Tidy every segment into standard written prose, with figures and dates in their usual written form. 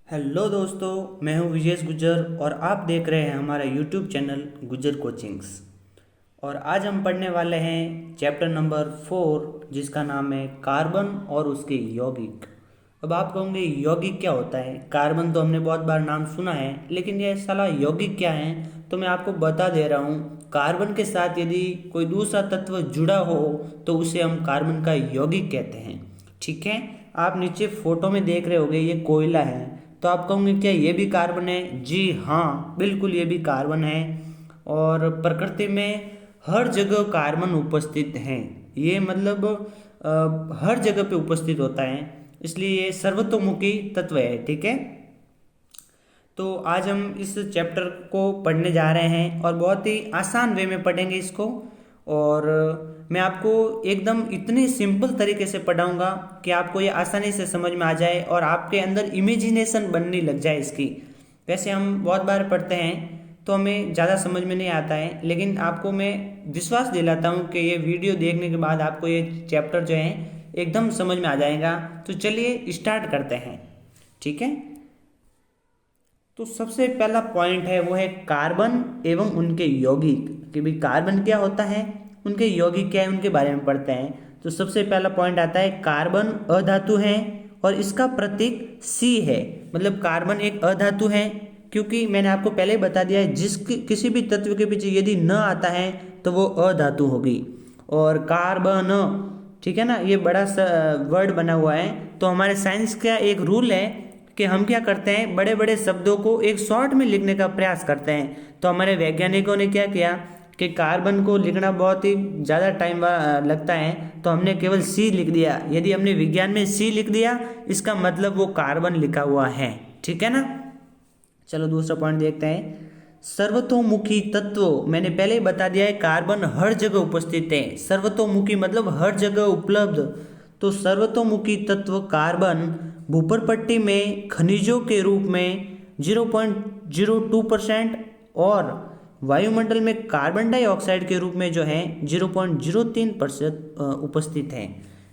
Hello दोस्तों, मैं हूं विजेश गुज्जर और आप देख रहे हैं हमारा यूट्यूब चैनल गुज्जर कोचिंग्स। और आज हम पढ़ने वाले हैं चैप्टर नंबर 4, जिसका नाम है कार्बन और उसके यौगिक। अब आप कहोगे यौगिक क्या होता है? कार्बन तो हमने बहुत बार नाम सुना है, लेकिन ये साला यौगिक क्या है? तो मैं आपको बता दे रहा हूँ। कार्बन के साथ यदि कोई दूसरा तत्व जुड़ा हो तो उसे हम कार्बन का यौगिक कहते हैं। ठीक है, आप नीचे फोटो में देख रहे होगे, ये कोयला है। तो आप कहोगे क्या ये भी कार्बन है? जी हाँ, बिल्कुल ये भी कार्बन है। और प्रकृति में हर जगह कार्बन उपस्थित हैं। ये मतलब हर जगह पे उपस्थित होता है, इसलिए ये सर्वतोमुखी तत्व है। ठीक है, तो आज हम इस चैप्टर को पढ़ने जा रहे हैं और बहुत ही आसान वे में पढ़ेंगे इसको। और मैं आपको एकदम इतने सिंपल तरीके से पढ़ाऊंगा कि आपको ये आसानी से समझ में आ जाए और आपके अंदर इमेजिनेशन बनने लग जाए इसकी। वैसे हम बहुत बार पढ़ते हैं तो हमें ज़्यादा समझ में नहीं आता है, लेकिन आपको मैं विश्वास दिलाता हूँ कि ये वीडियो देखने के बाद आपको ये चैप्टर जो है एकदम समझ में आ जाएगा। तो चलिए स्टार्ट करते हैं। ठीक है, तो सबसे पहला पॉइंट है वो है कार्बन एवं उनके यौगिक। कि भाई कार्बन क्या होता है, उनके यौगिक क्या है, उनके बारे में पढ़ते हैं। तो सबसे पहला पॉइंट आता है कार्बन अधातु है और इसका प्रतीक सी है। मतलब कार्बन एक अधातु है, क्योंकि मैंने आपको पहले ही बता दिया है किसी भी तत्व के पीछे यदि न आता है तो वो अधातु होगी। और कार्बन, ठीक है ना, ये बड़ा सा वर्ड बना हुआ है। तो हमारे साइंस का एक रूल है कि हम क्या करते हैं, बड़े बड़े शब्दों को एक शॉर्ट में लिखने का प्रयास करते हैं। तो हमारे वैज्ञानिकों ने क्या किया कि कार्बन को लिखना बहुत ही ज़्यादा टाइम लगता है, तो हमने केवल सी लिख दिया। यदि हमने विज्ञान में सी लिख दिया, इसका मतलब वो कार्बन लिखा हुआ है। ठीक है ना। चलो दूसरा पॉइंट देखते हैं। सर्वतोमुखी तत्व, मैंने पहले ही बता दिया है, कार्बन हर जगह उपस्थित है। सर्वतोमुखी मतलब हर जगह उपलब्ध। तो सर्वतोमुखी तत्व कार्बन भूपर्पट्टी में खनिजों के रूप में 0.02% और वायुमंडल में कार्बन डाइऑक्साइड के रूप में जो है 0.03% उपस्थित है।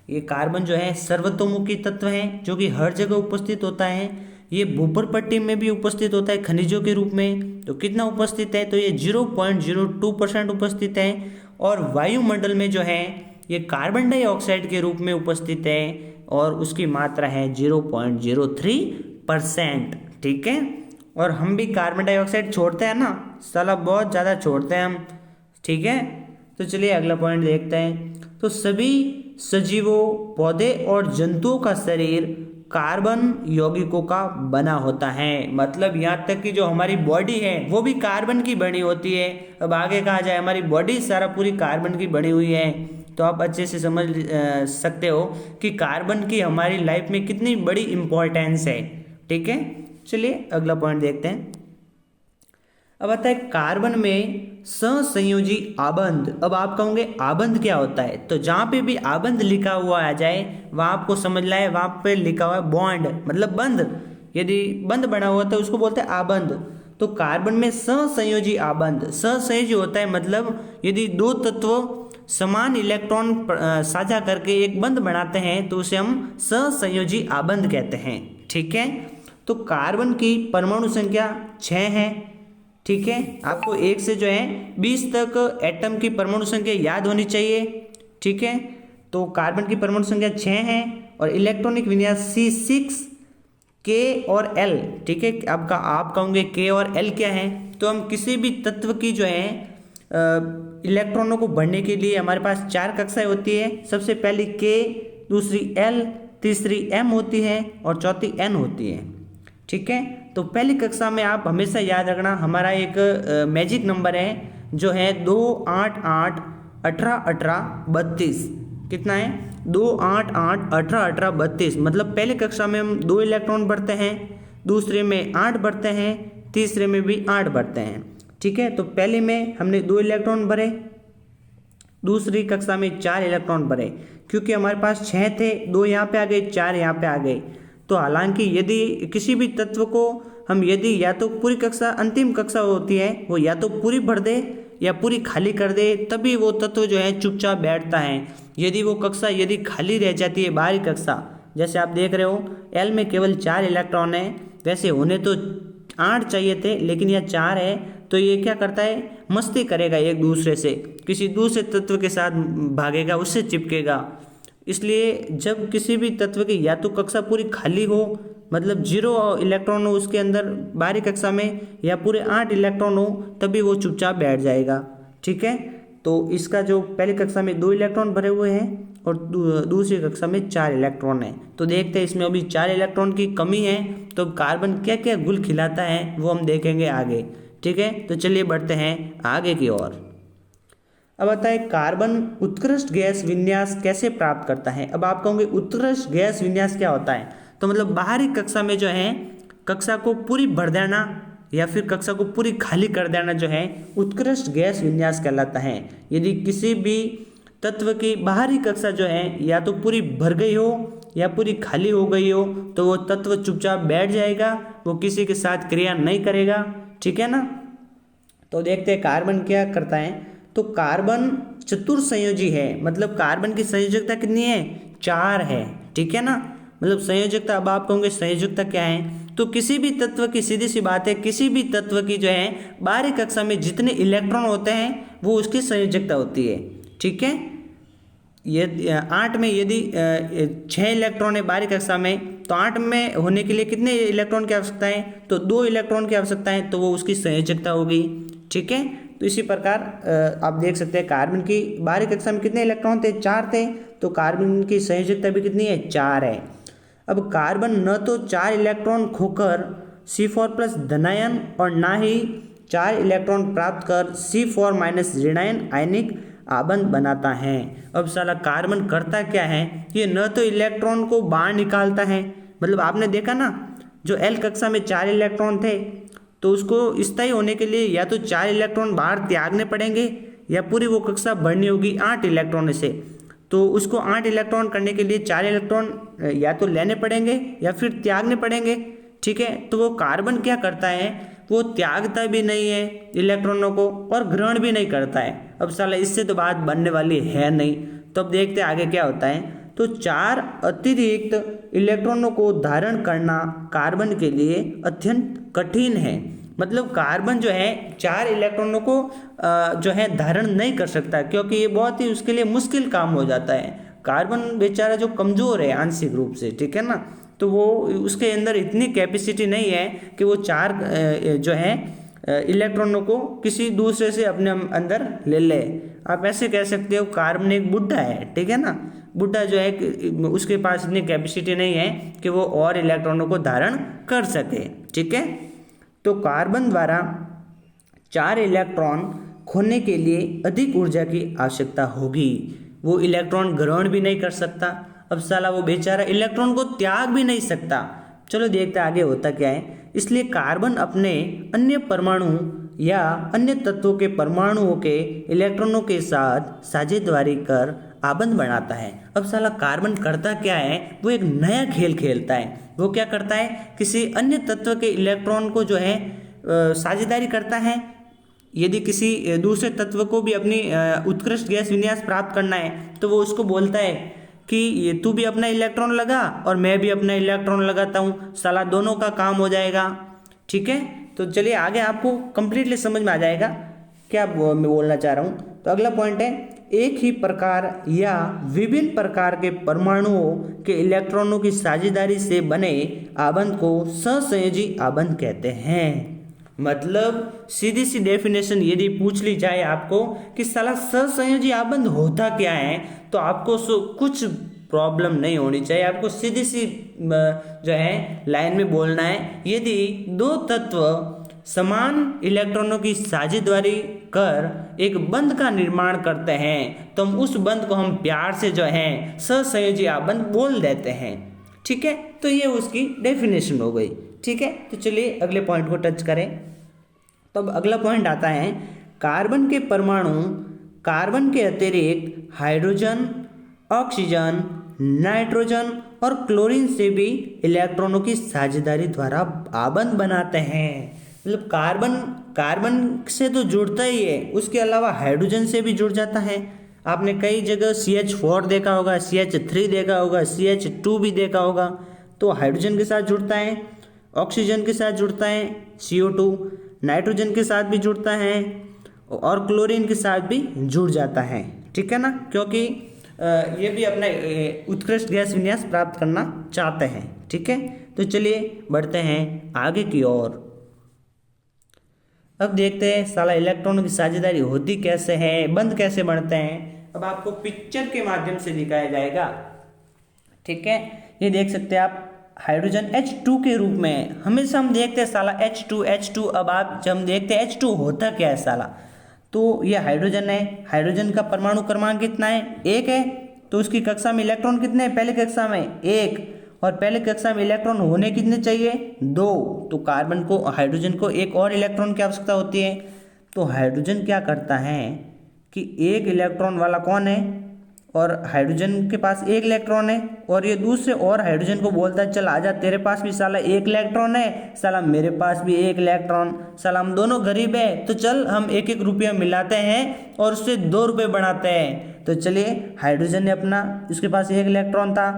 ये कार्बन जो है सर्वतोमुखी तत्व है, जो कि हर जगह उपस्थित होता है। ये भूपर्पट्टी में भी उपस्थित होता है खनिजों के रूप में। तो कितना उपस्थित है? तो ये 0.02% उपस्थित है। और वायुमंडल में जो है ये कार्बन डाइऑक्साइड के रूप में उपस्थित है और उसकी मात्रा है 0.03%। ठीक है, और हम भी कार्बन डाइऑक्साइड छोड़ते हैं ना, साला बहुत ज़्यादा छोड़ते हैं हम। ठीक है, तो चलिए अगला पॉइंट देखते हैं। तो सभी सजीवों, पौधे और जंतुओं का शरीर कार्बन यौगिकों का बना होता है। मतलब यहाँ तक कि जो हमारी बॉडी है वो भी कार्बन की बनी होती है। अब आगे कहा जाए, हमारी बॉडी सारा पूरी कार्बन की बनी हुई है। तो आप अच्छे से समझ सकते हो कि कार्बन की हमारी लाइफ में कितनी बड़ी इंपॉर्टेंस है। ठीक है, चलिए अगला पॉइंट देखते हैं। अब आता है कार्बन में सहसंयोजी आबंध। अब आप कहोगे आबंध क्या होता है? तो जहाँ पे भी आबंध लिखा हुआ आ जाए वहाँ आपको समझ लाए, वहाँ पे लिखा हुआ है बॉन्ड, मतलब बंध। यदि बंध बना हुआ तो उसको बोलते हैं आबंध। तो कार्बन में सहसंयोजी आबंध, सहसंयोजी होता है मतलब यदि दो तत्व समान इलेक्ट्रॉन साझा करके एक बंध बनाते हैं तो उसे हम सहसंयोजी आबंध कहते हैं। ठीक है, तो कार्बन की परमाणु संख्या 6 है। ठीक है, आपको 1 से जो है 20 तक एटम की परमाणु संख्या याद होनी चाहिए। ठीक है, तो कार्बन की परमाणु संख्या 6 है और इलेक्ट्रॉनिक विन्यास C6 K और L। ठीक है, आपका आप कहोगे K और L क्या है? तो हम किसी भी तत्व की जो है इलेक्ट्रॉनों को भरने के लिए हमारे पास 4 कक्षाएं होती है। सबसे पहली K, दूसरी L, तीसरी M होती है और चौथी N होती है। ठीक है, तो पहली कक्षा में आप हमेशा याद रखना, हमारा एक मैजिक नंबर है जो है 2 8 8 18 18 32। कितना है? 2 8 8 18 18 32। मतलब पहली कक्षा में हम 2 इलेक्ट्रॉन भरते हैं, दूसरे में 8 भरते हैं, तीसरे में भी 8 भरते हैं। ठीक है, तो पहले में हमने 2 इलेक्ट्रॉन भरे, दूसरी कक्षा में 4 इलेक्ट्रॉन भरे। क्योंकि हमारे पास 6 थे, 2 यहाँ पे आ गए, 4 यहाँ पे आ गए। तो हालांकि यदि किसी भी तत्व को हम यदि या तो पूरी कक्षा, अंतिम कक्षा होती है वो या तो पूरी भर दे या पूरी खाली कर दे, तभी वो तत्व जो है चुपचाप बैठता है। यदि वो कक्षा यदि खाली रह जाती है, बाहरी कक्षा, जैसे आप देख रहे हो एल में केवल 4 इलेक्ट्रॉन है, वैसे होने तो 8 चाहिए थे लेकिन यह 4 है। तो ये क्या करता है, मस्ती करेगा एक दूसरे से, किसी दूसरे तत्व के साथ भागेगा, उससे चिपकेगा। इसलिए जब किसी भी तत्व की या तो कक्षा पूरी खाली हो, मतलब 0 इलेक्ट्रॉन हो उसके अंदर बाहरी कक्षा में, या पूरे 8 इलेक्ट्रॉन हो, तभी वो चुपचाप बैठ जाएगा। ठीक है, तो इसका जो पहली कक्षा में 2 इलेक्ट्रॉन भरे हुए हैं और दूसरी कक्षा में 4 इलेक्ट्रॉन है। तो देखते हैं इसमें अभी 4 इलेक्ट्रॉन की कमी है, तो कार्बन क्या क्या गुल खिलाता है वो हम देखेंगे आगे। ठीक है, तो चलिए बढ़ते हैं आगे की ओर। अब आता है कार्बन उत्कृष्ट गैस विन्यास कैसे प्राप्त करता है। अब आप कहोगे उत्कृष्ट गैस विन्यास क्या होता है, तो मतलब बाहरी कक्षा में जो है कक्षा को पूरी भर देना या फिर कक्षा को पूरी खाली कर देना जो है उत्कृष्ट गैस विन्यास कहलाता है। यदि किसी भी तत्व की बाहरी कक्षा जो है या तो पूरी भर गई हो या पूरी खाली हो गई हो, तो वो तत्व चुपचाप बैठ जाएगा, वो किसी के साथ क्रिया नहीं करेगा। ठीक है ना, तो देखते हैं कार्बन क्या करता है। तो कार्बन चतुर्संयोजी है, मतलब कार्बन की संयोजकता कितनी है, 4 है। ठीक है ना, मतलब संयोजकता, अब आप कहोगे संयोजकता क्या है, तो किसी भी तत्व की, सीधी सी बात है, किसी भी तत्व की जो है बाहरी कक्षा में जितने इलेक्ट्रॉन होते हैं वो उसकी संयोजकता होती है। ठीक है, ये 8 में यदि 6 इलेक्ट्रॉन है बाहरी कक्षा में, तो 8 में होने के लिए कितने इलेक्ट्रॉन की आवश्यकता है, तो 2 इलेक्ट्रॉन की आवश्यकता है, तो वो उसकी संयोजकता होगी। ठीक है, तो इसी प्रकार आप देख सकते हैं कार्बन की बाहरी कक्षा में कितने इलेक्ट्रॉन थे, 4 थे, तो कार्बन की संयोजकता भी कितनी है, 4 है। अब कार्बन न तो 4 इलेक्ट्रॉन खोकर C4+ धनायन और ना ही 4 इलेक्ट्रॉन प्राप्त कर C4- ऋणायन आयनिक आबंध बनाता है। अब साला कार्बन करता क्या है, ये न तो इलेक्ट्रॉन को बाहर निकालता है, मतलब आपने देखा ना जो एल कक्षा में 4 इलेक्ट्रॉन थे, तो उसको स्थायी होने के लिए या तो 4 इलेक्ट्रॉन बाहर त्यागने पड़ेंगे या पूरी वो कक्षा भरनी होगी 8 इलेक्ट्रॉन से। तो उसको 8 इलेक्ट्रॉन करने के लिए 4 इलेक्ट्रॉन या तो लेने पड़ेंगे या फिर त्यागने पड़ेंगे। ठीक है, तो वो कार्बन क्या करता है, वो त्यागता भी नहीं है इलेक्ट्रॉनों को और ग्रहण भी नहीं करता है। अब साला इससे तो बात बनने वाली है नहीं। तो अब देखते हैं आगे क्या होता है। तो 4 अतिरिक्त इलेक्ट्रॉनों को धारण करना कार्बन के लिए अत्यंत कठिन है। मतलब कार्बन जो है 4 इलेक्ट्रॉनों को जो है धारण नहीं कर सकता, क्योंकि ये बहुत ही उसके लिए मुश्किल काम हो जाता है। कार्बन बेचारा जो कमज़ोर है आंशिक रूप से, ठीक है ना, तो वो उसके अंदर इतनी कैपेसिटी नहीं है कि वो 4 जो है इलेक्ट्रॉनों को किसी दूसरे से अपने अंदर ले ले। आप ऐसे कह सकते हो कार्बन एक बुड्ढा है, ठीक है ना, बुड्ढा जो है उसके पास इतनी कैपेसिटी नहीं है कि वो और इलेक्ट्रॉनों को धारण कर सके। ठीक है, तो कार्बन द्वारा 4 इलेक्ट्रॉन खोने के लिए अधिक ऊर्जा की आवश्यकता होगी। वो इलेक्ट्रॉन ग्रहण भी नहीं कर सकता। अब साला वो बेचारा इलेक्ट्रॉन को त्याग भी नहीं सकता। चलो देखते आगे होता क्या है। इसलिए कार्बन अपने अन्य परमाणु या अन्य तत्वों के परमाणुओं के इलेक्ट्रॉनों के साथ साझेदारी कर आबंध बनाता है। अब साला कार्बन करता क्या है, वो एक नया खेल खेलता है। वो क्या करता है, किसी अन्य तत्व के इलेक्ट्रॉन को जो है साझेदारी करता है। यदि किसी दूसरे तत्व को भी अपनी उत्कृष्ट गैस विन्यास प्राप्त करना है, तो वो उसको बोलता है कि ये तू भी अपना इलेक्ट्रॉन लगा और मैं भी अपना इलेक्ट्रॉन लगाता हूँ, साला दोनों का काम हो जाएगा। ठीक है, तो चलिए आगे आपको कंप्लीटली समझ में आ जाएगा क्या मैं बोलना चाह रहा हूँ। तो अगला पॉइंट है, एक ही प्रकार या विभिन्न प्रकार के परमाणुओं के इलेक्ट्रॉनों की साझेदारी से बने आबंध को सहसंयोजी आबंध कहते हैं। मतलब सीधी सी डेफिनेशन यदि पूछ ली जाए आपको कि साला सहसंयोजी आबंध होता क्या है, तो आपको कुछ प्रॉब्लम नहीं होनी चाहिए। आपको सीधी सी जो है लाइन में बोलना है, यदि 2 तत्व समान इलेक्ट्रॉनों की साझेदारी कर एक बंध का निर्माण करते हैं, तो हम उस बंध को हम प्यार से जो है सहसंयोजी आबंध बोल देते हैं। ठीक है, तो ये उसकी डेफिनेशन हो गई। ठीक है, तो चलिए अगले पॉइंट को टच करें। तो अब अगला पॉइंट आता है, कार्बन के परमाणु कार्बन के अतिरिक्त हाइड्रोजन, ऑक्सीजन, नाइट्रोजन और क्लोरीन से भी इलेक्ट्रॉनों की साझेदारी द्वारा आबंध बनाते हैं। मतलब कार्बन से तो जुड़ता ही है, उसके अलावा हाइड्रोजन से भी जुड़ जाता है, आपने कई जगह CH4 देखा होगा, CH3 देखा होगा, CH2 भी देखा होगा। तो हाइड्रोजन के साथ जुड़ता है, ऑक्सीजन के साथ जुड़ता है CO2, नाइट्रोजन के साथ भी जुड़ता है और क्लोरीन के साथ भी जुड़ जाता है, ठीक है ना, क्योंकि ये भी अपना उत्कृष्ट गैस विन्यास प्राप्त करना चाहते हैं, ठीक है। तो चलिए बढ़ते हैं आगे की ओर। अब देखते हैं साला इलेक्ट्रॉनों की साझेदारी होती कैसे है, बंद कैसे बनते हैं। अब आपको पिक्चर के माध्यम से दिखाया जाएगा, ठीक है। ये देख सकते हैं आप, हाइड्रोजन H2 के रूप में हमेशा हम देखते हैं साला H2। अब आप जब हम देखते हैं H2 होता क्या है साला, तो ये हाइड्रोजन है, हाइड्रोजन का परमाणु क्रमांक कितना है, 1 है। तो उसकी कक्षा में इलेक्ट्रॉन कितने हैं, पहले कक्षा में 1, और पहले कक्षा में इलेक्ट्रॉन होने कितने चाहिए, 2। तो कार्बन को, हाइड्रोजन को एक और इलेक्ट्रॉन की आवश्यकता होती है। तो हाइड्रोजन क्या करता है कि एक इलेक्ट्रॉन वाला कौन है, और हाइड्रोजन के पास एक इलेक्ट्रॉन है, और ये दूसरे और हाइड्रोजन को बोलता है चल आजा, तेरे पास भी साला एक इलेक्ट्रॉन है, साला मेरे पास भी एक इलेक्ट्रॉन, साला हम दोनों गरीब है, तो चल हम 1-1 रुपया मिलाते हैं और उससे 2 रुपये बढ़ाते हैं। तो चलिए, हाइड्रोजन ने अपना, उसके पास एक इलेक्ट्रॉन था,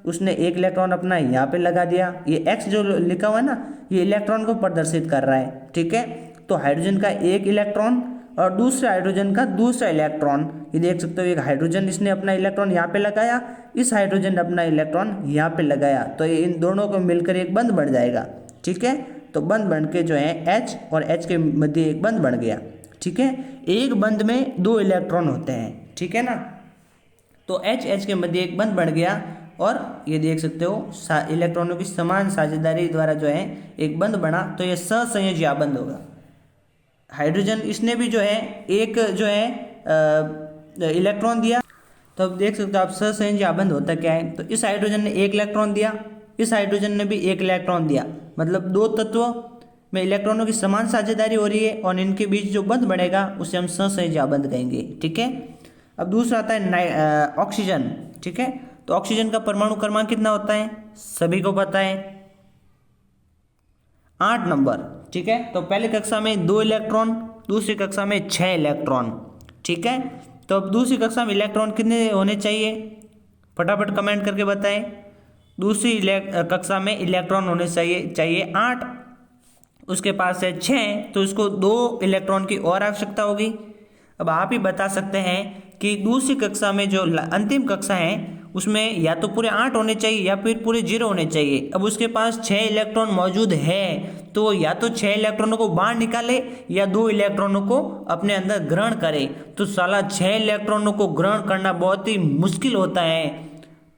उसने एक इलेक्ट्रॉन अपना यहाँ पे लगा दिया। ये X जो लिखा हुआ है ना, ये इलेक्ट्रॉन को प्रदर्शित कर रहा है, ठीक है। तो हाइड्रोजन का एक इलेक्ट्रॉन और दूसरे हाइड्रोजन का दूसरा इलेक्ट्रॉन, ये देख सकते हो, एक हाइड्रोजन इसने अपना इलेक्ट्रॉन यहाँ पे लगाया, इस हाइड्रोजन ने अपना इलेक्ट्रॉन यहाँ पे लगाया, तो ये इन दोनों को मिलकर एक बंध बन जाएगा, ठीक है। तो बंध बन के जो है H और H के मध्य एक बंध बन गया, ठीक है। एक बंध में 2 इलेक्ट्रॉन होते हैं, ठीक है ना। तो H के मध्य एक बंध बन गया, और ये देख सकते हो इलेक्ट्रॉनों की समान साझेदारी द्वारा जो है एक बंध बना, तो ये सहसंयोजी आबंध होगा। हाइड्रोजन इसने भी जो है एक जो है इलेक्ट्रॉन दिया, तो अब देख सकते हो आप सहसंयोजी आबंध होता क्या है। तो इस हाइड्रोजन ने एक इलेक्ट्रॉन दिया, इस हाइड्रोजन ने भी एक इलेक्ट्रॉन दिया, मतलब 2 तत्वों में इलेक्ट्रॉनों की समान साझेदारी हो रही है, और इनके बीच जो बंध बनेगा उसे हम सहसंयोजी आबंध कहेंगे, ठीक है। अब दूसरा आता है ऑक्सीजन, ठीक है। तो ऑक्सीजन का परमाणु क्रमांक कितना होता है, सभी को पता है, 8 नंबर, ठीक है। तो पहली कक्षा में 2 इलेक्ट्रॉन, दूसरी कक्षा में 6 इलेक्ट्रॉन, ठीक है। तो अब दूसरी कक्षा में इलेक्ट्रॉन कितने होने चाहिए, फटाफट कमेंट करके बताएं। दूसरी कक्षा में इलेक्ट्रॉन होने चाहिए 8, उसके पास है 6, तो इसको 2 इलेक्ट्रॉन की और आवश्यकता होगी। अब आप ही बता सकते हैं कि दूसरी कक्षा में जो अंतिम कक्षा है उसमें या तो पूरे 8 होने चाहिए या फिर पूरे 0 होने चाहिए। अब उसके पास 6 इलेक्ट्रॉन मौजूद है, तो या तो 6 इलेक्ट्रॉनों को बाहर निकाले या 2 इलेक्ट्रॉनों को अपने अंदर ग्रहण करे। तो साला 6 इलेक्ट्रॉनों को ग्रहण करना बहुत ही मुश्किल होता है,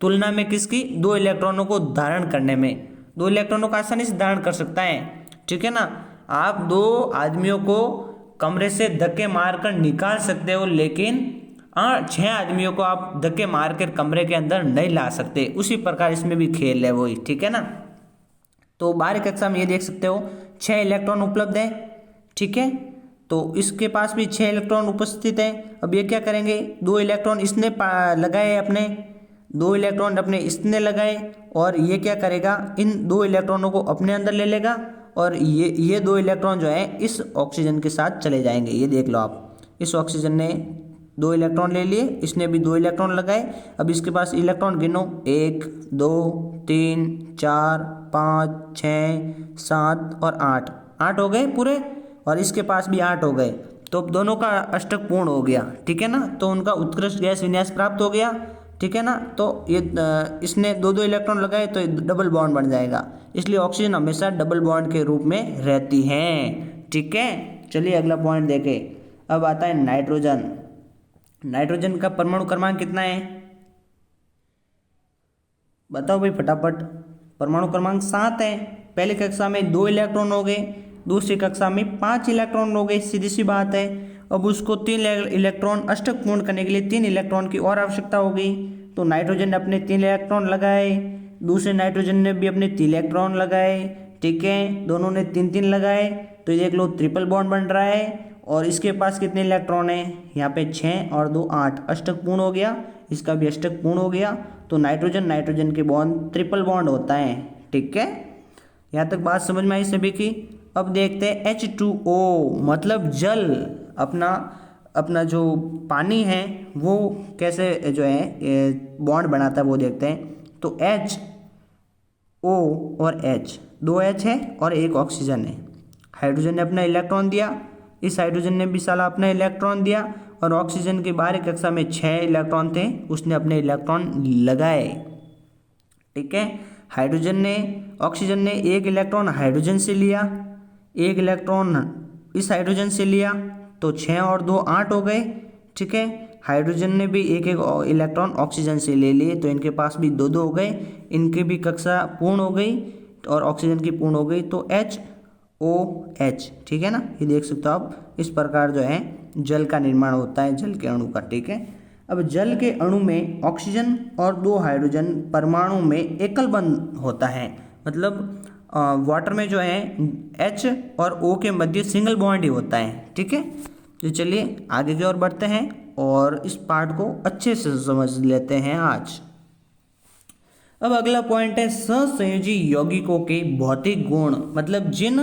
तुलना में किसकी, 2 इलेक्ट्रॉनों को धारण करने में। 2 इलेक्ट्रॉनों को आसानी से धारण कर सकता है, ठीक है ना। आप 2 आदमियों को कमरे से धक्के मारकर निकाल सकते हो, लेकिन 6 आदमियों को आप धक्के मार कर कमरे के अंदर नहीं ला सकते। उसी प्रकार इसमें भी खेल है वही, ठीक है ना। तो बारहवीं कक्षा में ये देख सकते हो 6 इलेक्ट्रॉन उपलब्ध है, ठीक है। तो इसके पास भी 6 इलेक्ट्रॉन उपस्थित है। अब ये क्या करेंगे, 2 इलेक्ट्रॉन इसने लगाए अपने, 2 इलेक्ट्रॉन अपने इसने लगाए, और ये क्या करेगा, इन 2 इलेक्ट्रॉनों को अपने अंदर ले लेगा, और ये 2 इलेक्ट्रॉन जो है इस ऑक्सीजन के साथ चले जाएंगे। ये देख लो आप, इस ऑक्सीजन ने 2 इलेक्ट्रॉन ले लिए, इसने भी 2 इलेक्ट्रॉन लगाए। अब इसके पास इलेक्ट्रॉन गिनो, 1 2 3 4 5 6 7 और 8 हो गए पूरे, और इसके पास भी 8 हो गए। तो अब दोनों का अष्टक पूर्ण हो गया, ठीक है ना। तो उनका उत्कृष्ट गैस विन्यास प्राप्त हो गया, ठीक है ना। तो ये इसने 2 इलेक्ट्रॉन लगाए तो डबल बॉन्ड बन जाएगा, इसलिए ऑक्सीजन हमेशा डबल बॉन्ड के रूप में रहती है, ठीक है। चलिए अगला पॉइंट देखें। अब आता है नाइट्रोजन। नाइट्रोजन का परमाणु क्रमांक कितना है, बताओ भाई फटाफट। परमाणु क्रमांक 7 है। पहली कक्षा में 2 इलेक्ट्रॉन हो गए, दूसरी कक्षा में 5 इलेक्ट्रॉन हो गए, सीधी सी बात है। अब उसको 3 इलेक्ट्रॉन अष्टक पूर्ण करने के लिए 3 इलेक्ट्रॉन की और आवश्यकता होगी। तो नाइट्रोजन ने अपने 3 इलेक्ट्रॉन लगाए, दूसरे नाइट्रोजन ने भी अपने 3 इलेक्ट्रॉन लगाए, ठीक है। दोनों ने 3-3 लगाए, तो ये देख लो ट्रिपल बॉन्ड बन रहा है। और इसके पास कितने इलेक्ट्रॉन है, यहाँ पे 6 और 2 8, अष्टक पूर्ण हो गया, इसका भी अष्टक पूर्ण हो गया। तो नाइट्रोजन के बॉन्ड ट्रिपल बॉन्ड होता है, ठीक है। यहाँ तक बात समझ में आई सभी की। अब देखते हैं H2O मतलब जल, अपना अपना जो पानी है वो कैसे जो है बॉन्ड बनाता है वो देखते हैं। तो H O और H, दो H है और एक ऑक्सीजन है। हाइड्रोजन ने अपना इलेक्ट्रॉन दिया, इस हाइड्रोजन ने भी साला अपना इलेक्ट्रॉन दिया, और ऑक्सीजन के बाहरी कक्षा में 6 इलेक्ट्रॉन थे, उसने अपने इलेक्ट्रॉन लगाए। ठीक है, हाइड्रोजन ने ऑक्सीजन ने एक इलेक्ट्रॉन हाइड्रोजन से लिया, एक इलेक्ट्रॉन इस हाइड्रोजन से लिया, तो 6 और 2 8 हो गए। ठीक है, हाइड्रोजन ने भी एक एक इलेक्ट्रॉन ऑक्सीजन से ले लिए, तो इनके पास भी 2 2 हो गए, इनकी भी कक्षा पूर्ण हो गई और ऑक्सीजन की पूर्ण हो गई, तो HOH। ठीक है ना, ये देख सकते हो आप। इस प्रकार जो है जल का निर्माण होता है, जल के अणु का। ठीक है, अब जल के अणु में ऑक्सीजन और 2 हाइड्रोजन परमाणु में एकल बंध होता है। मतलब वाटर में जो है H और O के मध्य सिंगल बॉन्ड ही होता है। ठीक है, तो चलिए आगे की ओर बढ़ते हैं और इस पार्ट को अच्छे से समझ लेते हैं आज। अब अगला पॉइंट है सहसंयोजी यौगिकों के भौतिक गुण। मतलब जिन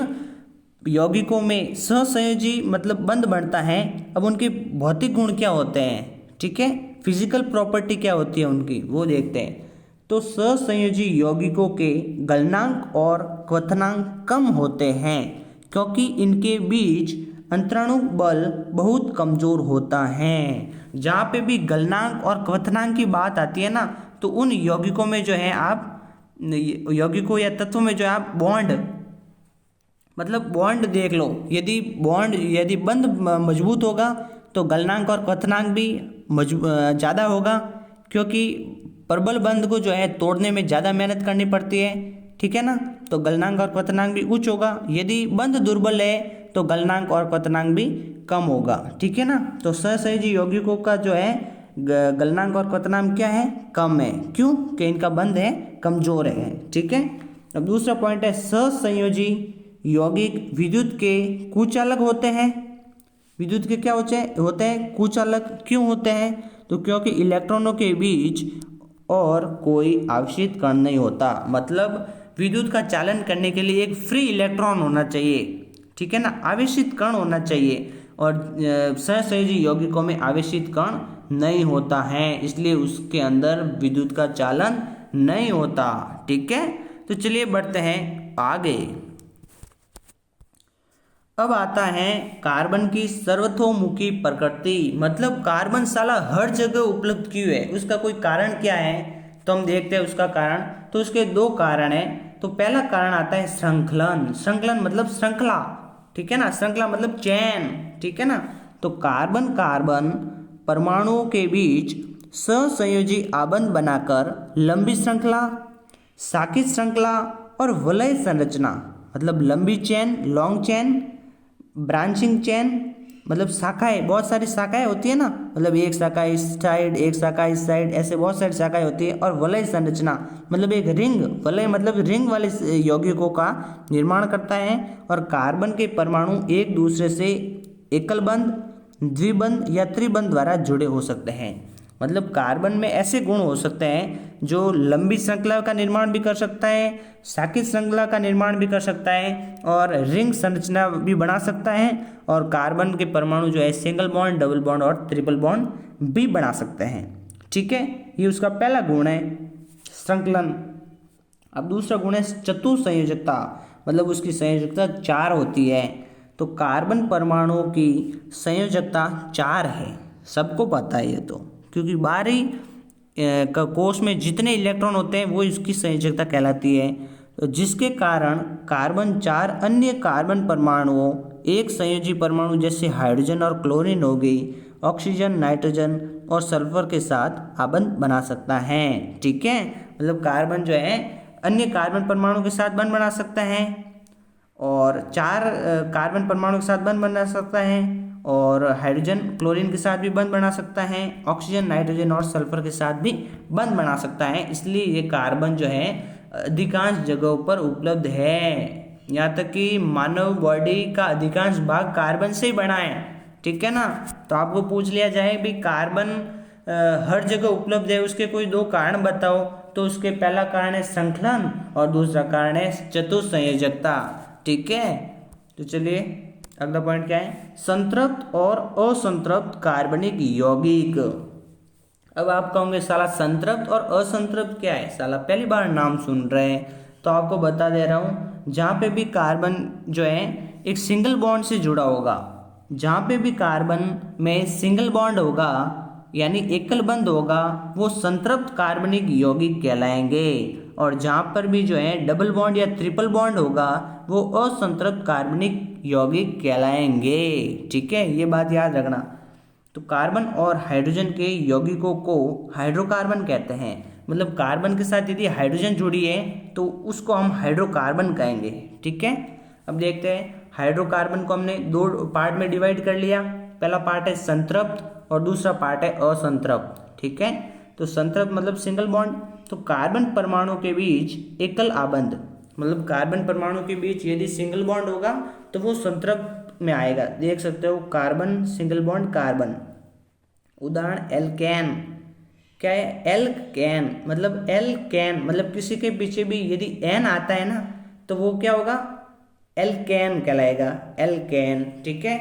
यौगिकों में सहसंयोजी मतलब बंध बनता है, अब उनके भौतिक गुण क्या होते हैं। ठीक है, फिजिकल प्रॉपर्टी क्या होती है उनकी, वो देखते हैं। तो सहसंयोजी यौगिकों के गलनांक और क्वथनांक कम होते हैं, क्योंकि इनके बीच अंतरणु बल बहुत कमजोर होता है। जहाँ पे भी गलनांक और क्वथनांक की बात आती है ना, तो उन यौगिकों में जो है आप यौगिकों या तत्वों में जो है आप बॉन्ड मतलब बॉन्ड देख लो। यदि बंध मजबूत होगा तो गलनांक और क्वथनांक भी ज़्यादा होगा, क्योंकि प्रबल बंध को जो है तोड़ने में ज़्यादा मेहनत करनी पड़ती है। ठीक है ना, तो गलनांक और क्वथनांक भी उच्च होगा। यदि बंध दुर्बल है तो गलनांक और क्वथनांक भी कम होगा। ठीक है ना, तो सहसंयोजी यौगिकों का जो है गलनांक और क्वथनांक क्या है, कम है। क्यों? कि इनका बंध है कमजोर है। ठीक है, अब दूसरा पॉइंट है सहसंयोजी यौगिक विद्युत के कुचालक होते हैं। विद्युत के क्या होते हैं, कुचालक। क्यों होते हैं? तो क्योंकि इलेक्ट्रॉनों के बीच और कोई आवेशित कण नहीं होता। मतलब विद्युत का चालन करने के लिए एक फ्री इलेक्ट्रॉन होना चाहिए। ठीक है ना, आवेशित कण होना चाहिए, और सहसंयोजी यौगिकों में आवेशित कण नहीं होता है, इसलिए उसके अंदर विद्युत का चालन नहीं होता। ठीक है, तो चलिए बढ़ते हैं आगे। अब आता है कार्बन की सर्वतोमुखी प्रकृति। मतलब कार्बन साला हर जगह उपलब्ध क्यों है, उसका कोई कारण क्या है, तो हम देखते हैं उसका कारण। तो उसके 2 कारण है। तो पहला कारण आता है श्रृंखलन। श्रृंखलन मतलब श्रृंखला। ठीक है ना, श्रृंखला मतलब चैन। ठीक है ना, तो कार्बन कार्बन परमाणुओं के बीच सहसंयोजी आबंध बनाकर लंबी श्रृंखला, शाखित श्रृंखला और वलय संरचना, मतलब लंबी चैन, लॉन्ग चैन, ब्रांचिंग चैन, मतलब शाखाएं, बहुत सारी शाखाएं होती है ना, मतलब एक शाखा इस साइड, एक शाखा इस साइड, ऐसे बहुत सारी शाखाएं होती है। और वलय संरचना मतलब एक रिंग, वलय मतलब रिंग वाले यौगिकों का निर्माण करता है। और कार्बन के परमाणु एक दूसरे से एकल बंध, द्विबंध या त्रिबंध द्वारा जुड़े हो सकते हैं। मतलब कार्बन में ऐसे गुण हो सकते हैं जो लंबी श्रृंखला का निर्माण भी कर सकता है, शाखित श्रृंखला का निर्माण भी कर सकता है, और रिंग संरचना भी बना सकता है। और कार्बन के परमाणु जो है सिंगल बॉन्ड, डबल बॉन्ड और ट्रिपल बॉन्ड भी बना सकते हैं। ठीक है, ये उसका पहला गुण है, श्रृंखलन। अब दूसरा गुण है चतुसंयोजकता। मतलब उसकी संयोजकता 4 होती है। तो कार्बन परमाणुओं की संयोजकता 4 है, सबको पता है ये, तो क्योंकि बाहरी का कोश में जितने इलेक्ट्रॉन होते हैं वो इसकी संयोजकता कहलाती है। तो जिसके कारण कार्बन 4 अन्य कार्बन परमाणुओं, एक संयोजी परमाणु जैसे हाइड्रोजन और क्लोरीन हो गई, ऑक्सीजन, नाइट्रोजन और सल्फर के साथ आबंध बना सकता है। ठीक है, मतलब कार्बन जो है अन्य कार्बन परमाणु के साथ बंध बना सकता है, और 4 कार्बन परमाणु के साथ बंध बना सकता है, और हाइड्रोजन क्लोरीन के साथ भी बंध बना सकता है, ऑक्सीजन, नाइट्रोजन और सल्फर के साथ भी बंध बना सकता है। इसलिए ये कार्बन जो है अधिकांश जगहों पर उपलब्ध है। यहाँ तक कि मानव बॉडी का अधिकांश भाग कार्बन से ही बना है। ठीक है ना, तो आपको पूछ लिया जाए भी कार्बन हर जगह उपलब्ध है, उसके कोई 2 कारण बताओ, तो उसके पहला कारण है श्रृंखलन और दूसरा कारण है चतुसंयोजकता। ठीक है, तो चलिए अगला पॉइंट क्या है, संतृप्त और असंतृप्त कार्बनिक यौगिक। अब आप कहोगे साला संतृप्त और असंतृप्त क्या है, साला पहली बार नाम सुन रहे हैं, तो आपको बता दे रहा हूं, जहां पे भी कार्बन जो है एक सिंगल बॉन्ड से जुड़ा होगा, जहां पे भी कार्बन में सिंगल बॉन्ड होगा यानी एकल बंध होगा, वो संतृप्त कार्बनिक यौगिक कहलाएंगे। और जहां पर भी जो है डबल बॉन्ड या ट्रिपल बॉन्ड होगा, वो असंतृप्त कार्बनिक यौगिक कहलाएंगे। ठीक है, ये बात याद रखना। तो कार्बन और हाइड्रोजन के यौगिकों को हाइड्रोकार्बन कहते हैं। मतलब कार्बन के साथ यदि हाइड्रोजन जुड़ी है तो उसको हम हाइड्रोकार्बन कहेंगे। ठीक है, अब देखते हैं, हाइड्रोकार्बन को हमने दो पार्ट में डिवाइड कर लिया। पहला पार्ट है संतृप्त और दूसरा पार्ट है असंतृप्त। ठीक है, तो संतृप्त मतलब सिंगल बॉन्ड, तो कार्बन परमाणु के बीच एकल आबंध, मतलब कार्बन परमाणु के बीच यदि सिंगल बॉन्ड होगा तो वो संतृप्त में आएगा। देख सकते हो, कार्बन सिंगल बॉन्ड कार्बन। उदाहरण एल्केन, क्या है, एल्केन मतलब किसी के पीछे भी यदि एन आता है ना तो वो क्या होगा, एल्केन कहलाएगा, एल्केन। ठीक है,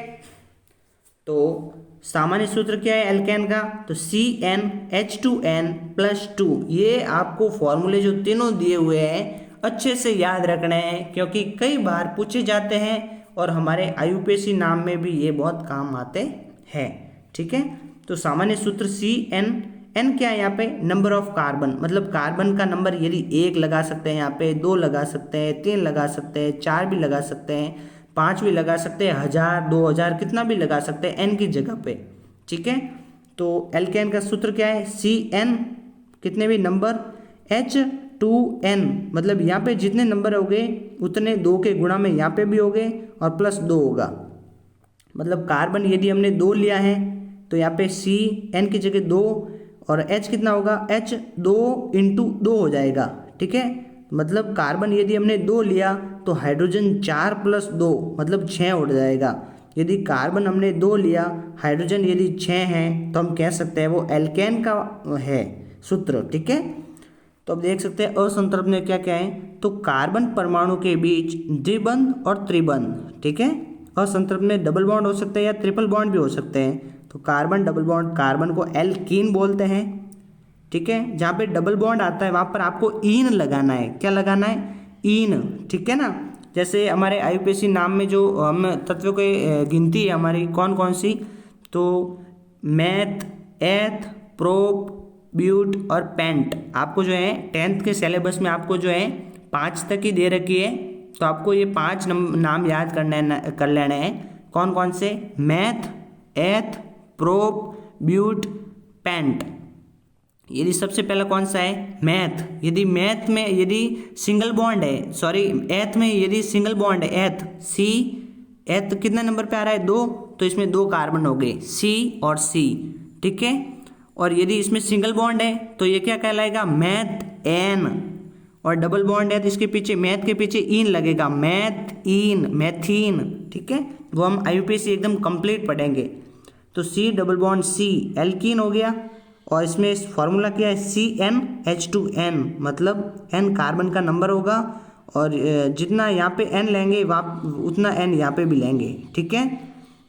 तो सामान्य सूत्र क्या है एल्केन का, तो CnH2n+2। ये आपको फॉर्मूले जो तीनों दिए हुए हैं अच्छे से याद रखने हैं, क्योंकि कई बार पूछे जाते हैं और हमारे IUPAC नाम में भी ये बहुत काम आते हैं। ठीक है, तो सामान्य सूत्र CnN क्या है यहाँ पे, नंबर ऑफ कार्बन, मतलब कार्बन का नंबर यदि 1 लगा सकते हैं, यहाँ पे 2 लगा सकते हैं, 3 लगा सकते हैं, 4 भी लगा सकते हैं, 5 भी लगा सकते हैं, 1000 2000 कितना भी लगा सकते हैं n की जगह पे। ठीक है, तो एल्केन का सूत्र क्या है, Cn कितने भी नंबर, H2n, मतलब यहाँ पे जितने नंबर हो गए उतने 2 के गुणा में यहाँ पे भी हो गए और +2 होगा। मतलब कार्बन यदि हमने 2 लिया है तो यहाँ पे Cn की जगह 2 और H कितना होगा, H 2 × 2 हो जाएगा। ठीक है, मतलब कार्बन यदि हमने 2 लिया तो हाइड्रोजन 4 + 2 मतलब 6 हो जाएगा। यदि कार्बन हमने 2 लिया, हाइड्रोजन यदि 6 है तो हम कह सकते हैं वो एल्केन का है सूत्र। ठीक है, तो अब देख सकते हैं असंतृप्त में क्या क्या है, तो कार्बन परमाणु के बीच द्विबंध और त्रिबंध। ठीक है, असंतृप्त में डबल बॉन्ड हो सकते हैं या ट्रिपल बॉन्ड भी हो सकते हैं। तो कार्बन डबल बॉन्ड, कार्बन को एल्कीन बोलते हैं। ठीक है, जहाँ पे डबल बॉन्ड आता है वहाँ पर आपको ईन लगाना है। क्या लगाना है, ईन। ठीक है ना, जैसे हमारे IUPAC नाम में जो हम तत्वों की गिनती है हमारी कौन कौन सी, तो मैथ, एथ, प्रोप, ब्यूट और पेंट। आपको जो है 10th के सिलेबस में आपको जो है 5 तक ही दे रखी है, तो आपको ये 5 नाम याद कर लेने हैं। कौन कौन से, मैथ, एथ, प्रोप, ब्यूट, पेंट। यदि सबसे पहला कौन सा है, मैथ। यदि मैथ में यदि सिंगल बॉन्ड है, सॉरी एथ में यदि सिंगल बॉन्ड है, एथ सी, एथ कितने नंबर पे आ रहा है, 2, तो इसमें 2 कार्बन हो गए, C और C। ठीक है, और यदि इसमें सिंगल बॉन्ड है तो ये क्या कहलाएगा, मैथ एन। और डबल बॉन्ड है तो इसके पीछे, मैथ के पीछे ईन लगेगा, मैथ ईन, मैथीन। ठीक है, वो हम IUPAC एकदम कंप्लीट पढ़ेंगे। तो C double bond C alkene हो गया, और इसमें फॉर्मूला क्या है, CnH2n, मतलब n कार्बन का नंबर होगा और जितना यहाँ पे n लेंगे उतना n यहाँ पे भी लेंगे। ठीक है,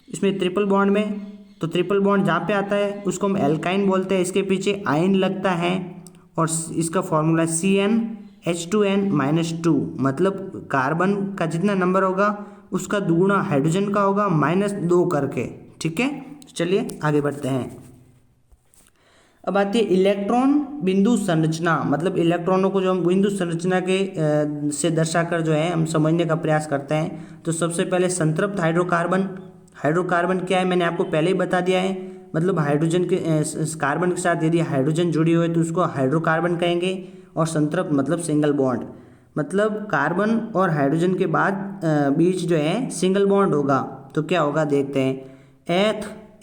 इसमें ट्रिपल बॉन्ड में, तो ट्रिपल बॉन्ड जहाँ पे आता है उसको हम एल्काइन बोलते हैं, इसके पीछे आयन लगता है और इसका फॉर्मूला CnH2n-2, मतलब कार्बन का जितना नंबर होगा उसका दुगुना हाइड्रोजन का होगा -2 करके। ठीक है, चलिए आगे बढ़ते हैं। अब आती है इलेक्ट्रॉन बिंदु संरचना, मतलब इलेक्ट्रॉनों को जो हम बिंदु संरचना के से दर्शाकर जो है हम समझने का प्रयास करते हैं। तो सबसे पहले संतृप्त हाइड्रोकार्बन। हाइड्रोकार्बन क्या है मैंने आपको पहले ही बता दिया है, मतलब हाइड्रोजन के कार्बन के साथ यदि हाइड्रोजन जुड़ी हुई है तो उसको हाइड्रोकार्बन कहेंगे। और संतृप्त मतलब सिंगल बॉन्ड, मतलब कार्बन और हाइड्रोजन के बाद बीच जो है सिंगल बॉन्ड होगा तो क्या होगा देखते हैं।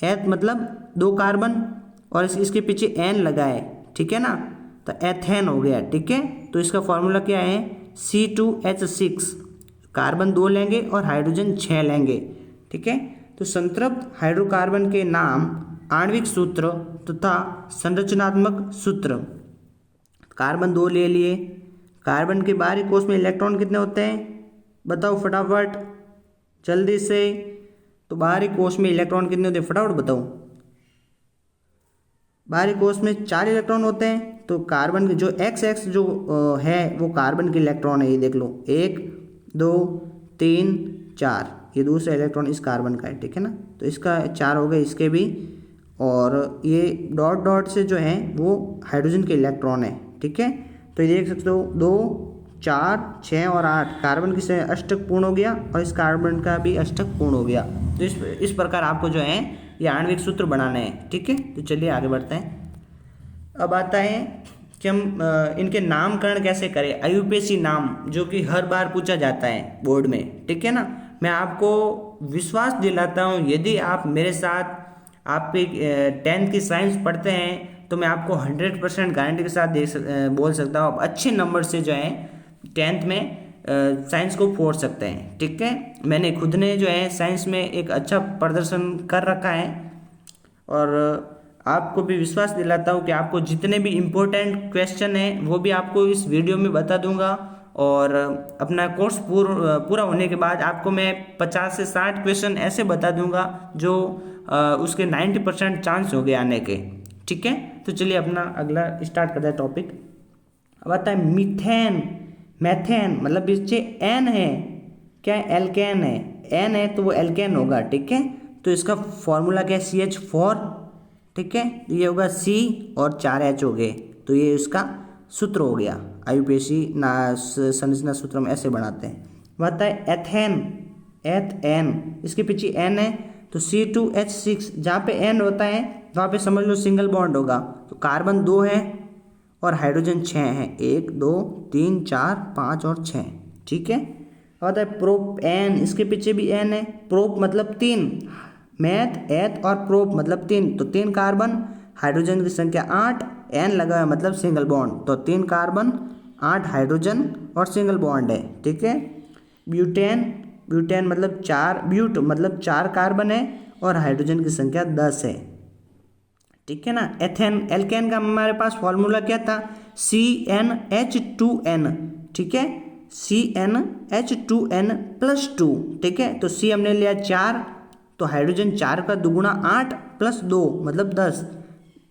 एथ मतलब 2 कार्बन और इसके पीछे एन लगा है। ठीक है ना, तो एथेन हो गया। ठीक है, तो इसका फॉर्मूला क्या है, C2H6, कार्बन 2 लेंगे और हाइड्रोजन 6 लेंगे। ठीक है, तो संतृप्त हाइड्रोकार्बन के नाम, आणविक सूत्र तथा संरचनात्मक सूत्र। कार्बन 2 ले लिए, कार्बन के बाहरी कोश में इलेक्ट्रॉन कितने होते हैं बताओ फटाफट जल्दी से, तो बाहरी कोश में इलेक्ट्रॉन कितने होते हैं फटाफट बताओ। बाहरी कोश में 4 इलेक्ट्रॉन होते हैं। तो कार्बन के जो XX जो है वो कार्बन के इलेक्ट्रॉन है, ये देख लो 1 2 3 4, ये दूसरा इलेक्ट्रॉन इस कार्बन का है, ठीक है ना। तो इसका 4 हो गए, इसके भी, और ये डॉट डॉट से जो है वो हाइड्रोजन के इलेक्ट्रॉन है, ठीक है। तो ये देख सकते हो 2 4 6 और 8 कार्बन की अष्टक पूर्ण हो गया और इस कार्बन का भी अष्टक पूर्ण हो गया। तो इस प्रकार आपको जो है ये आणविक सूत्र बनाने हैं, ठीक है। तो चलिए आगे बढ़ते हैं। अब आता है कि हम इनके नामकरण कैसे करें, IUPAC नाम, जो कि हर बार पूछा जाता है बोर्ड में, ठीक है ना। मैं आपको विश्वास दिलाता हूँ, यदि आप मेरे साथ आपके 10th की साइंस पढ़ते हैं तो मैं आपको 100% गारंटी के साथ बोल सकता हूँ आप अच्छे नंबर से जो है 10th में साइंस को फोड़ सकते हैं, ठीक है। मैंने खुद ने जो है साइंस में एक अच्छा प्रदर्शन कर रखा है और आपको भी विश्वास दिलाता हूँ कि आपको जितने भी इम्पोर्टेंट क्वेश्चन हैं वो भी आपको इस वीडियो में बता दूंगा। और अपना कोर्स पूरा होने के बाद आपको मैं 50 से 60 क्वेश्चन ऐसे बता दूंगा जो उसके 90% चांस हो गए आने के, ठीक है। तो चलिए अपना अगला स्टार्ट करते हैं टॉपिक। अब आता है मीथेन। मैथेन मतलब पीछे एन है, क्या एल्केन है, एन है तो वो एल्केन होगा, ठीक है। तो इसका फॉर्मूला क्या है CH4, ठीक है। ये होगा C और 4 H हो गए, तो ये इसका सूत्र हो गया। IUPAC ना संरचना सूत्र हम ऐसे बनाते हैं। बताता है एथेन, एथेन, इसके पीछे N है तो C2H6, जहाँ पे N होता है वहाँ पे समझ लो सिंगल बॉन्ड होगा। तो कार्बन 2 है और हाइड्रोजन 6 है, 1 2 3 4 5 और 6, ठीक है। होता है प्रोपेन, इसके पीछे भी N है, प्रोप मतलब 3, मैथ एथ और प्रोप मतलब 3, तो 3 कार्बन, हाइड्रोजन की संख्या 8, N लगा है मतलब सिंगल बॉन्ड, तो 3 कार्बन 8 हाइड्रोजन और सिंगल बॉन्ड है, ठीक है। ब्यूटेन, ब्यूटेन मतलब 4, ब्यूट मतलब 4 कार्बन है और हाइड्रोजन की संख्या 10 है, ठीक है ना। एथेन, एल्केन का हमारे पास फॉर्मूला क्या था CnH2n, ठीक है, CnH2n+2, ठीक है। तो C हमने लिया 4, तो हाइड्रोजन 4 का दुगुना 8 + 2 मतलब 10,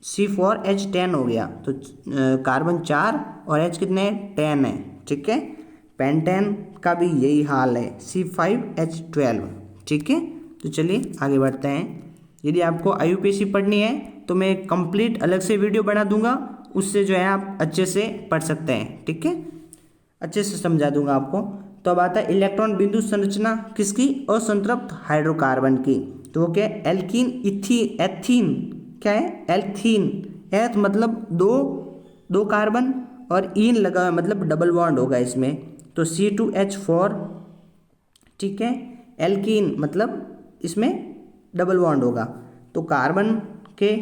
C4H10 हो गया। तो कार्बन 4 और H कितने 10 है, ठीक है। पेंटेन का भी यही हाल है, C5H12, ठीक है। तो चलिए आगे बढ़ते हैं। यदि आपको IUPAC पढ़नी है तो मैं कंप्लीट अलग से वीडियो बना दूंगा, उससे जो है आप अच्छे से पढ़ सकते हैं, ठीक है, अच्छे से समझा दूंगा आपको। तो अब आता है इलेक्ट्रॉन बिंदु संरचना किसकी, असंतृप्त हाइड्रोकार्बन की। तो वो क्या है एल्कीन, एथीन, क्या है एल्थीन, एथ मतलब दो कार्बन और इन लगा हुआ मतलब डबल बॉन्ड होगा इसमें, तो C2H4, ठीक है। एल्कीन मतलब इसमें डबल बॉन्ड होगा, तो कार्बन के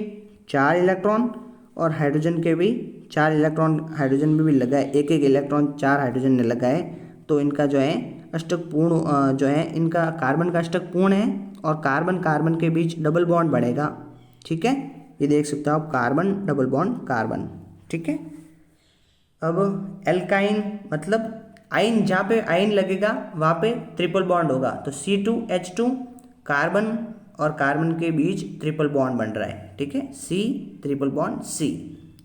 4 इलेक्ट्रॉन और हाइड्रोजन के भी 4 इलेक्ट्रॉन, हाइड्रोजन में भी लगा है, एक इलेक्ट्रॉन 4 हाइड्रोजन ने लगा है। तो इनका जो है अष्टक पूर्ण जो है, इनका कार्बन का अष्टक पूर्ण है और कार्बन कार्बन के बीच डबल बॉन्ड बढ़ेगा, ठीक है। ये देख सकते हो आप, कार्बन डबल बॉन्ड कार्बन, ठीक है। अब एल्काइन मतलब आइन, जहाँ पे आइन लगेगा वहाँ पे ट्रिपल बॉन्ड होगा, तो C2H2, कार्बन और कार्बन के बीच ट्रिपल बॉन्ड बन रहा है, ठीक है, C ट्रिपल बॉन्ड C,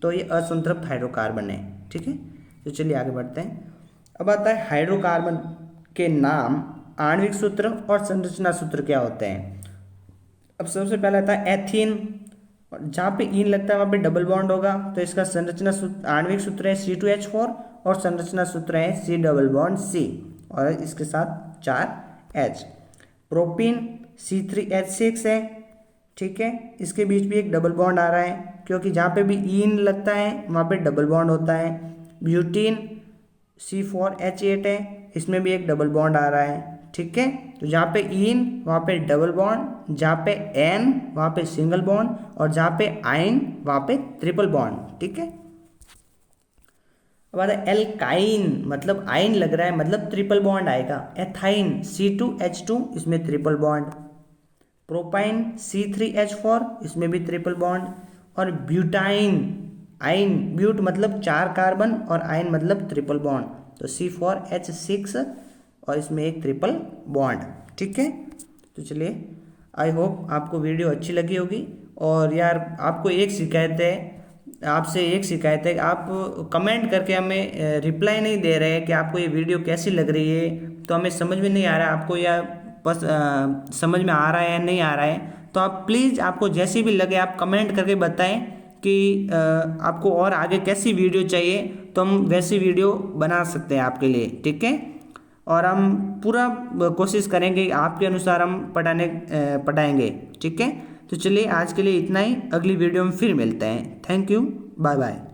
तो ये असंतृप्त हाइड्रोकार्बन है, ठीक है। तो चलिए आगे बढ़ते हैं। अब आता है हाइड्रोकार्बन के नाम, आणविक सूत्र और संरचना सूत्र क्या होते हैं। अब सबसे पहले आता है एथीन, जहाँ पे इन लगता है वहाँ पे डबल बॉन्ड होगा, तो इसका संरचना सूत्र, आणविक सूत्र है C2H4 और संरचना सूत्र है C डबल बॉन्ड C और इसके साथ 4 H। प्रोपीन C3H6 है, ठीक है, इसके बीच भी एक डबल बॉन्ड आ रहा है क्योंकि जहाँ पे भी इन लगता है वहाँ पे डबल बॉन्ड होता है। ब्यूटीन C4H8 है, इसमें भी एक डबल बॉन्ड आ रहा है, ठीक है। तो जहाँ पे इन वहाँ पे डबल बॉन्ड, जहाँ पे एन वहाँ पे सिंगल बॉन्ड और जहाँ पे आइन वहाँ पे ट्रिपल बॉन्ड, ठीक है। अब आता है एल्काइन, मतलब आइन लग रहा है मतलब ट्रिपल बॉन्ड आएगा। एथाइन C2H2, इसमें ट्रिपल बॉन्ड। प्रोपाइन C3H4, इसमें भी ट्रिपल बॉन्ड। और ब्यूटाइन, आइन, ब्यूट मतलब 4 कार्बन और आइन मतलब ट्रिपल बॉन्ड, तो C4H6 और इसमें एक ट्रिपल बॉन्ड, ठीक है। तो चलिए आई होप आपको वीडियो अच्छी लगी होगी। और यार आपको एक शिकायत है, आपसे एक शिकायत है, आप कमेंट करके हमें रिप्लाई नहीं दे रहे हैं कि आपको ये वीडियो कैसी लग रही है। तो हमें समझ में नहीं आ रहा है आपको या समझ में आ रहा है या नहीं आ रहा है। तो आप प्लीज़, आपको जैसी भी लगे आप कमेंट करके बताएं कि आपको और आगे कैसी वीडियो चाहिए, तो हम वैसी वीडियो बना सकते हैं आपके लिए, ठीक है। और हम पूरा कोशिश करेंगे आपके अनुसार हम पढ़ाएंगे, ठीक है। तो चलिए आज के लिए इतना ही, अगली वीडियो में फिर मिलते हैं। Thank you, bye bye.